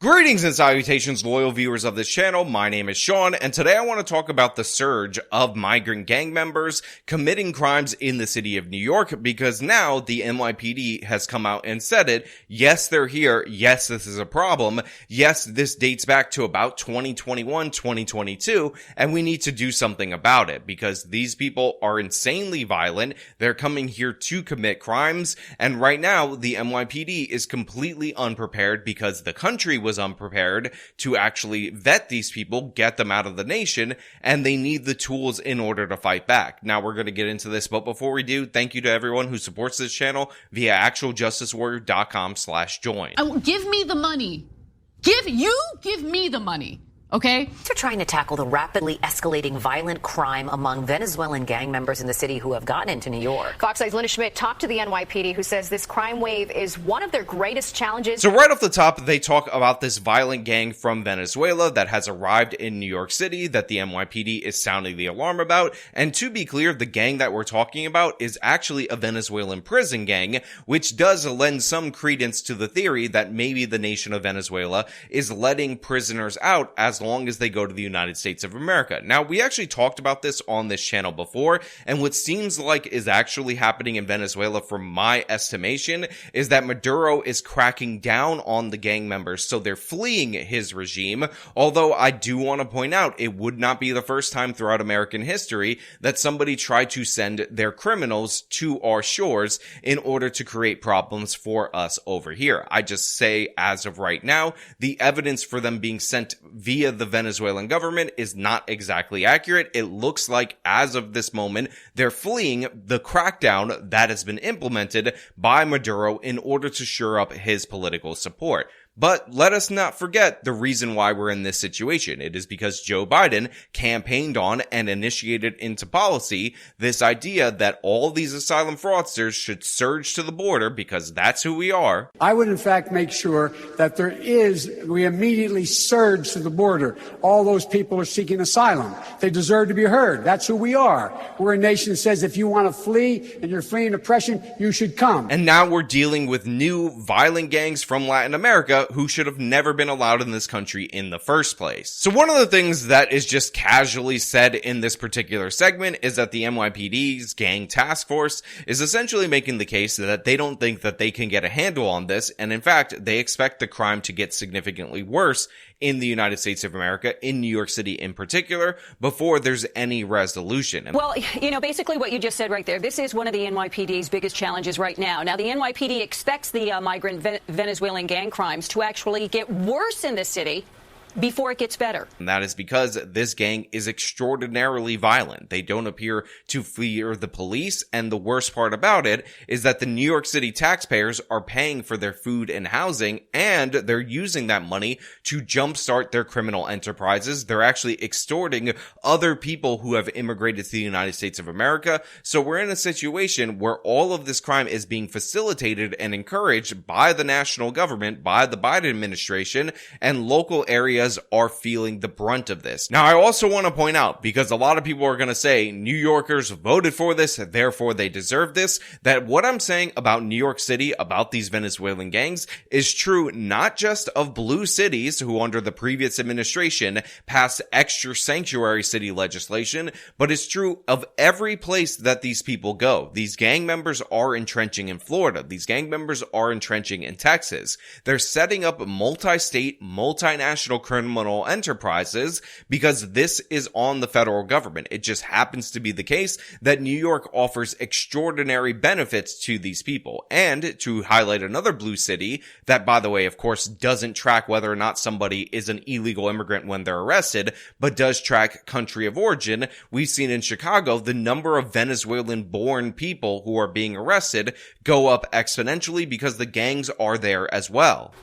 Greetings and salutations, loyal viewers of this channel. My name is Sean, and today I want to talk about the surge of migrant gang members committing crimes in the city of New York, because now the NYPD has come out and said it. Yes, they're here. Yes, this is a problem. Yes, this dates back to about 2021, 2022, and we need to do something about it because these people are insanely violent. They're coming here to commit crimes, and right now the NYPD is completely unprepared because the country was unprepared to actually vet these people, get them out of the nation, and they need the tools in order to fight back. Now we're going to get into this, but before we do, thank you to everyone who supports this channel via actualjusticewarrior.com/join. Give me the money. Give me the money. Okay? They're trying to tackle the rapidly escalating violent crime among Venezuelan gang members in the city who have gotten into New York. Fox 8's Linda Schmidt talked to the NYPD, who says this crime wave is one of their greatest challenges. So right off the top, they talk about this violent gang from Venezuela that has arrived in New York City that the NYPD is sounding the alarm about. And to be clear, the gang that we're talking about is actually a Venezuelan prison gang, which does lend some credence to the theory that maybe the nation of Venezuela is letting prisoners out as long as they go to the United States of America. Now, we actually talked about this on this channel before, and what seems like is actually happening in Venezuela, from my estimation, is that Maduro is cracking down on the gang members, so they're fleeing his regime. Although I do want to point out, it would not be the first time throughout American history that somebody tried to send their criminals to our shores in order to create problems for us over here. I just say, as of right now, the evidence for them being sent via the Venezuelan government is not exactly accurate. It looks like, as of this moment, they're fleeing the crackdown that has been implemented by Maduro in order to shore up his political support. But let us not forget the reason why we're in this situation. It is because Joe Biden campaigned on and initiated into policy this idea that all these asylum fraudsters should surge to the border, because that's who we are. I would in fact make sure that we immediately surge to the border. All those people are seeking asylum. They deserve to be heard. That's who we are. We're a nation that says if you want to flee and you're fleeing oppression, you should come. And now we're dealing with new violent gangs from Latin America who should have never been allowed in this country in the first place. So one of the things that is just casually said in this particular segment is that the NYPD's gang task force is essentially making the case that they don't think that they can get a handle on this, and in fact, they expect the crime to get significantly worse in the United States of America, in New York City in particular, before there's any resolution. Well, basically what you just said right there, this is one of the NYPD's biggest challenges right now. Now, the NYPD expects the migrant Venezuelan gang crimes to actually get worse in the city before it gets better. And that is because this gang is extraordinarily violent. They don't appear to fear the police, and the worst part about it is that the New York City taxpayers are paying for their food and housing, and they're using that money to jumpstart their criminal enterprises. They're actually extorting other people who have immigrated to the United States of America. So we're in a situation where all of this crime is being facilitated and encouraged by the national government, by the Biden administration, and local areas are feeling the brunt of this. Now, I also want to point out, because a lot of people are going to say New Yorkers voted for this, therefore they deserve this, that what I'm saying about New York City, about these Venezuelan gangs, is true not just of blue cities who under the previous administration passed extra sanctuary city legislation, but it's true of every place that these people go. These gang members are entrenching in Florida. These gang members are entrenching in Texas. They're setting up multi-state, multinational criminal enterprises because this is on the federal government. It just happens to be the case that New York offers extraordinary benefits to these people. And to highlight another blue city that, by the way, of course, doesn't track whether or not somebody is an illegal immigrant when they're arrested, but does track country of origin, we've seen in Chicago the number of Venezuelan-born people who are being arrested go up exponentially because the gangs are there as well.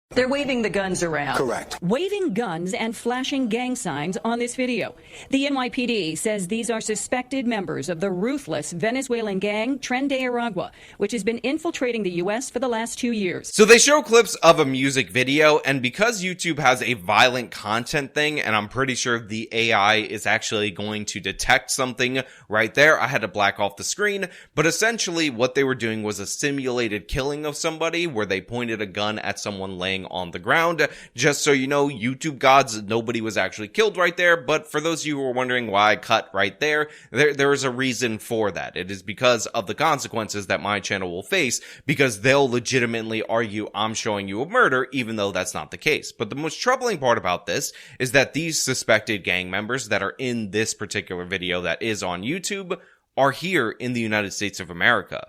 They're waving the guns around. Correct. Waving guns and flashing gang signs on this video. The NYPD says these are suspected members of the ruthless Venezuelan gang Tren de Aragua, which has been infiltrating the U.S. for the last 2 years. So they show clips of a music video, and because YouTube has a violent content thing, and I'm pretty sure the AI is actually going to detect something right there, I had to black off the screen, but essentially what they were doing was a simulated killing of somebody where they pointed a gun at someone laying happening on the ground. Just so you know, YouTube gods, nobody was actually killed right there, but for those of you who are wondering why I cut right there is a reason for that. It is because of the consequences that my channel will face, because they'll legitimately argue I'm showing you a murder, even though that's not the case. But the most troubling part about this is that these suspected gang members that are in this particular video that is on YouTube are here in the United States of America.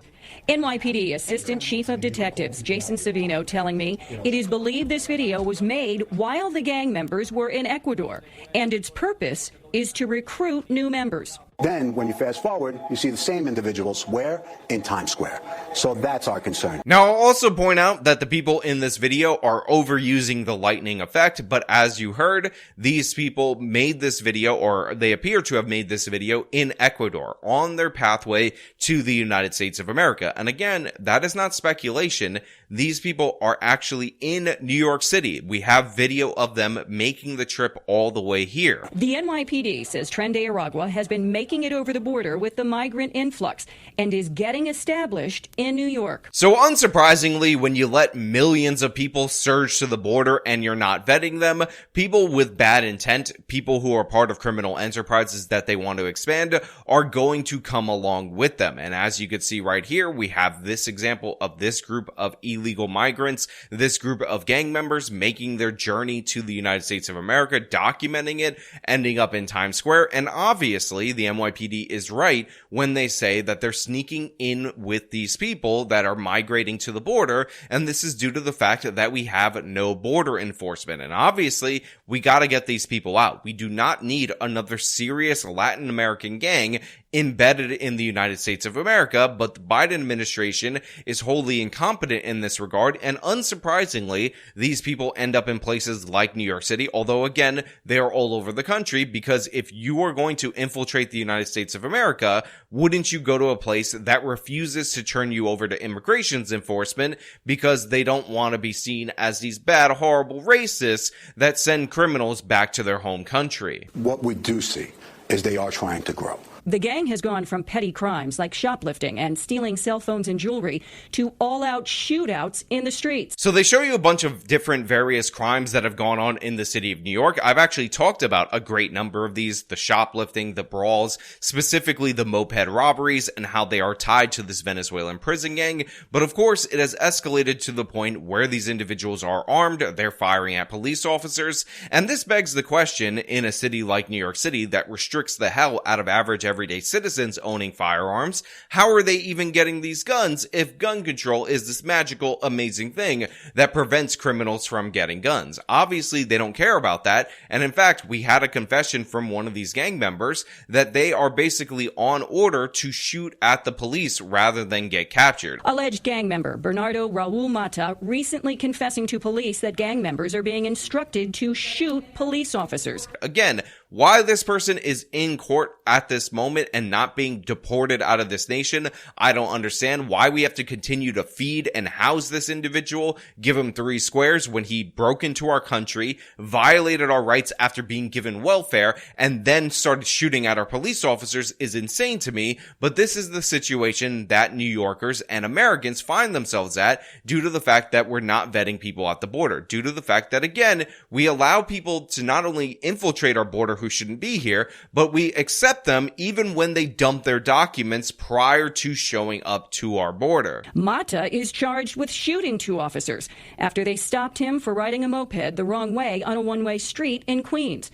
NYPD Assistant Chief of Detectives Jason Savino telling me it is believed this video was made while the gang members were in Ecuador, and its purpose is to recruit new members. Then, when you fast forward, you see the same individuals where? In Times Square. So that's our concern. Now, I'll also point out that the people in this video are overusing the lightning effect, but as you heard, these people made this video, or they appear to have made this video in Ecuador, on their pathway to the United States of America. And again, that is not speculation. These people are actually in New York City. We have video of them making the trip all the way here. The NYPD says Tren de Aragua has been making it over the border with the migrant influx and is getting established in New York. So unsurprisingly, when you let millions of people surge to the border and you're not vetting them, people with bad intent, people who are part of criminal enterprises that they want to expand, are going to come along with them. And as you can see right here, we have this example of this group of illegal migrants, this group of gang members making their journey to the United States of America, documenting it, ending up in Times Square. And obviously, the NYPD is right when they say that they're sneaking in with these people that are migrating to the border, and this is due to the fact that we have no border enforcement. And obviously, we gotta get these people out. We do not need another serious Latin American gang embedded in the United States of America, but the Biden administration is wholly incompetent in this regard, and unsurprisingly, these people end up in places like New York City, although again, they are all over the country, because if you are going to infiltrate the United States of America, wouldn't you go to a place that refuses to turn you over to immigrations enforcement because they don't want to be seen as these bad, horrible racists that send criminals back to their home country? What we do see is they are trying to grow. The gang has gone from petty crimes like shoplifting and stealing cell phones and jewelry to all-out shootouts in the streets. So they show you a bunch of different various crimes that have gone on in the city of New York. I've actually talked about a great number of these, the shoplifting, the brawls, specifically the moped robberies, and how they are tied to this Venezuelan prison gang. But of course, it has escalated to the point where these individuals are armed, they're firing at police officers, and this begs the question, in a city like New York City that restricts the hell out of average everyday citizens owning firearms, how are they even getting these guns if gun control is this magical, amazing thing that prevents criminals from getting guns? Obviously, they don't care about that, and in fact, we had a confession from one of these gang members that they are basically on order to shoot at the police rather than get captured. Alleged gang member Bernardo Raul Mata recently confessing to police that gang members are being instructed to shoot police officers. Again, why this person is in court at this moment and not being deported out of this nation, I don't understand. Why we have to continue to feed and house this individual, give him 3 squares when he broke into our country, violated our rights after being given welfare, and then started shooting at our police officers is insane to me. But this is the situation that New Yorkers and Americans find themselves at due to the fact that we're not vetting people at the border, due to the fact that, again, we allow people to not only infiltrate our border who shouldn't be here, but we accept them even when they dump their documents prior to showing up to our border. Mata is charged with shooting 2 officers after they stopped him for riding a moped the wrong way on a one-way street in Queens.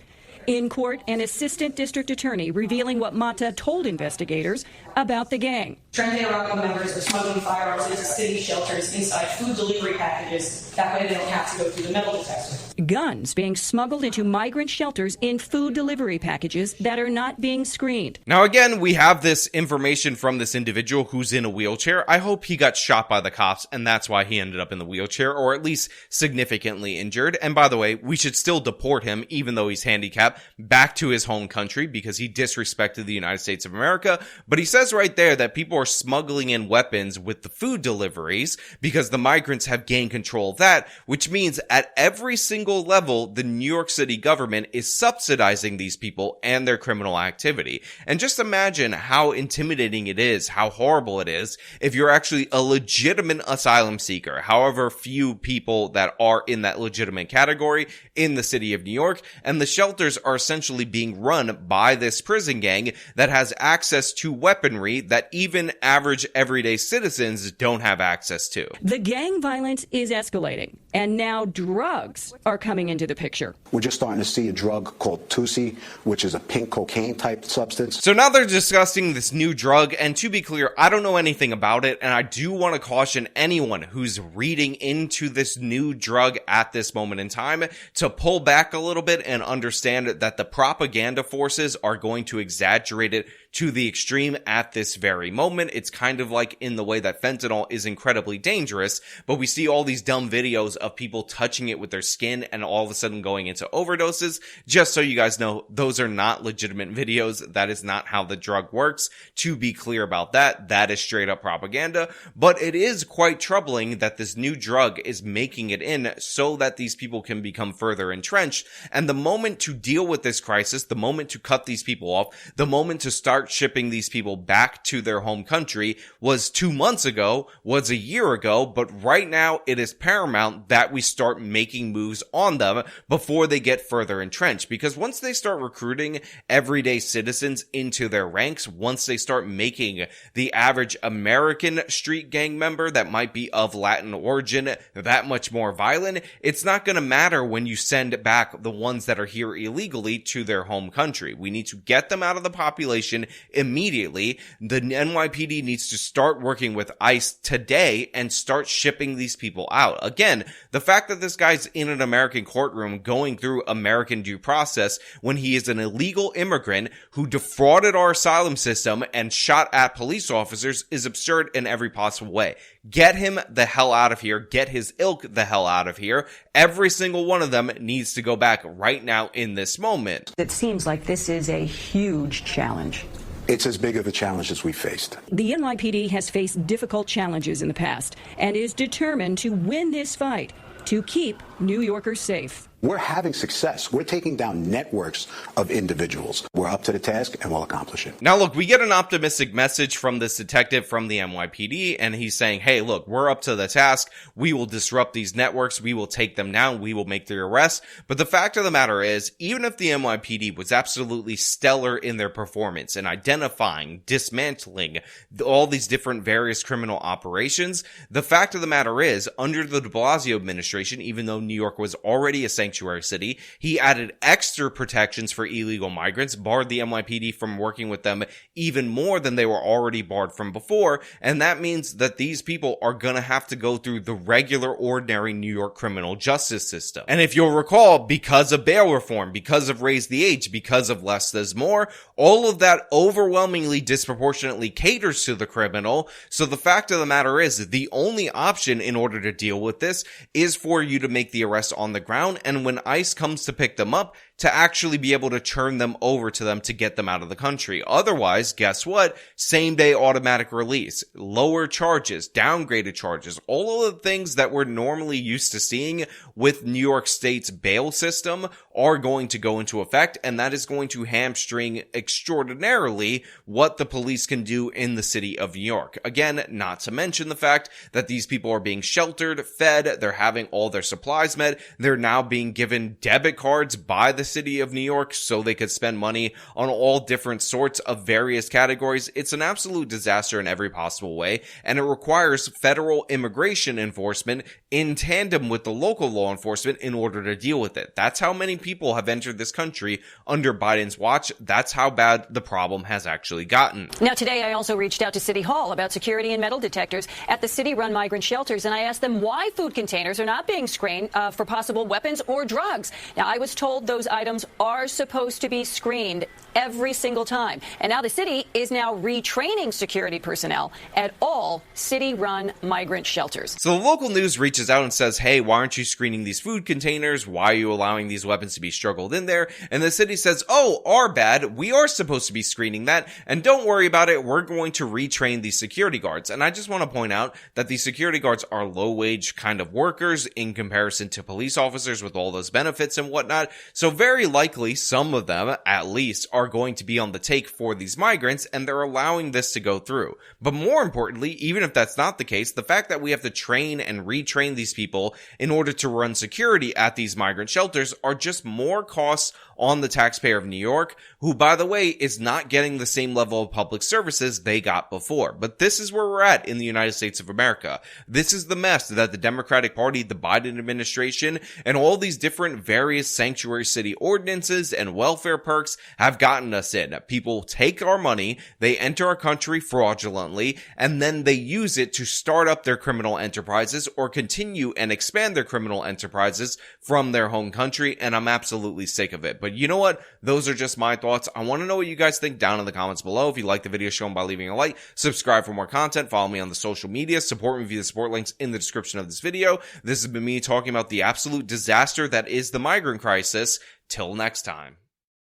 In court, an assistant district attorney revealing what Mata told investigators about the gang. Tren de Aragua members are smuggling firearms into city shelters inside food delivery packages. That way they don't have to go through the metal detector. Guns being smuggled into migrant shelters in food delivery packages that are not being screened. Now again, we have this information from this individual who's in a wheelchair. I hope he got shot by the cops and that's why he ended up in the wheelchair, or at least significantly injured. And by the way, we should still deport him, even though he's handicapped, back to his home country because he disrespected the United States of America. But he says says right there that people are smuggling in weapons with the food deliveries because the migrants have gained control of that, which means at every single level, the New York City government is subsidizing these people and their criminal activity. And just imagine how intimidating it is, how horrible it is if you're actually a legitimate asylum seeker, however few people that are in that legitimate category in the city of New York, and the shelters are essentially being run by this prison gang that has access to weaponry that even average everyday citizens don't have access to. The gang violence is escalating, and now drugs are coming into the picture. We're just starting to see a drug called Tusi, which is a pink cocaine type substance. So now they're discussing this new drug, and to be clear, I don't know anything about it, and I do want to caution anyone who's reading into this new drug at this moment in time to pull back a little bit and understand that the propaganda forces are going to exaggerate it to the extreme at this very moment. It's kind of like in the way that fentanyl is incredibly dangerous, but we see all these dumb videos of people touching it with their skin and all of a sudden going into overdoses. Just so you guys know, those are not legitimate videos. That is not how the drug works. To be clear about that, that is straight up propaganda, but it is quite troubling that this new drug is making it in so that these people can become further entrenched. And the moment to deal with this crisis, the moment to cut these people off, the moment to start shipping these people back to their home country was 2 months ago, was a year ago, but right now it is paramount that we start making moves on them before they get further entrenched. Because once they start recruiting everyday citizens into their ranks, once they start making the average American street gang member that might be of Latin origin that much more violent, it's not going to matter when you send back the ones that are here illegally to their home country. We need to get them out of the population immediately. The NYPD needs to start working with ICE today and start shipping these people out. Again, the fact that this guy's in an American courtroom going through American due process when he is an illegal immigrant who defrauded our asylum system and shot at police officers is absurd in every possible way. Get him the hell out of here. Get his ilk the hell out of here. Every single one of them needs to go back right now in this moment. It seems like this is a huge challenge. It's as big of a challenge as we faced. The NYPD has faced difficult challenges in the past and is determined to win this fight to keep New Yorkers safe. We're having success. We're taking down networks of individuals. We're up to the task and we'll accomplish it. Now, look, we get an optimistic message from this detective from the NYPD, and he's saying, hey, look, we're up to the task. We will disrupt these networks. We will take them down. We will make the arrests. But the fact of the matter is, even if the NYPD was absolutely stellar in their performance in identifying, dismantling all these different various criminal operations, the fact of the matter is, under the de Blasio administration, even though New York was already a sanctuary city, he added extra protections for illegal migrants, barred the NYPD from working with them even more than they were already barred from before, and that means that these people are gonna have to go through the regular, ordinary New York criminal justice system. And if you'll recall, because of bail reform, because of raise the age, because of less is more, all of that overwhelmingly disproportionately caters to the criminal. So the fact of the matter is, the only option in order to deal with this is for you to make the arrest on the ground, and when ICE comes to pick them up, to actually be able to turn them over to them to get them out of the country. Otherwise, guess what? Same day automatic release, lower charges, downgraded charges, all of the things that we're normally used to seeing with New York State's bail system are going to go into effect, and that is going to hamstring extraordinarily what the police can do in the city of New York. Again, not to mention the fact that these people are being sheltered, fed, they're having all their supplies met, they're now being given debit cards by the city of New York so they could spend money on all different sorts of various categories. It's an absolute disaster in every possible way, and it requires federal immigration enforcement in tandem with the local law enforcement in order to deal with it. That's how many people have entered this country under Biden's watch. That's how bad the problem has actually gotten. Now, today I also reached out to City Hall about security and metal detectors at the city-run migrant shelters, and I asked them why food containers are not being screened for possible weapons or drugs. Now, I was told those items are supposed to be screened every single time. And now the city is now retraining security personnel at all city-run migrant shelters. So the local news reaches out and says, hey, why aren't you screening these food containers? Why are you allowing these weapons to be struggled in there? And the city says, oh, our bad. We are supposed to be screening that. And don't worry about it. We're going to retrain these security guards. And I just want to point out that these security guards are low-wage kind of workers in comparison to police officers with all those benefits and whatnot. So very likely some of them, at least, are going to be on the take for these migrants, and they're allowing this to go through. But more importantly, even if that's not the case, the fact that we have to train and retrain these people in order to run security at these migrant shelters are just more costs on the taxpayer of New York, who, by the way, is not getting the same level of public services they got before. But this is where we're at in the United States of America. This is the mess that the Democratic Party, the Biden administration, and all these different various sanctuary city ordinances and welfare perks have gotten us in. People take our money, they enter our country fraudulently, and then they use it to start up their criminal enterprises or continue and expand their criminal enterprises from their home country, and I'm absolutely sick of it. But you know what? Those are just my thoughts. I want to know what you guys think down in the comments below. If you like the video, show them by leaving a like, subscribe for more content, follow me on the social media, support me via the support links in the description of this video. This has been me talking about the absolute disaster that is the migrant crisis. Till next time.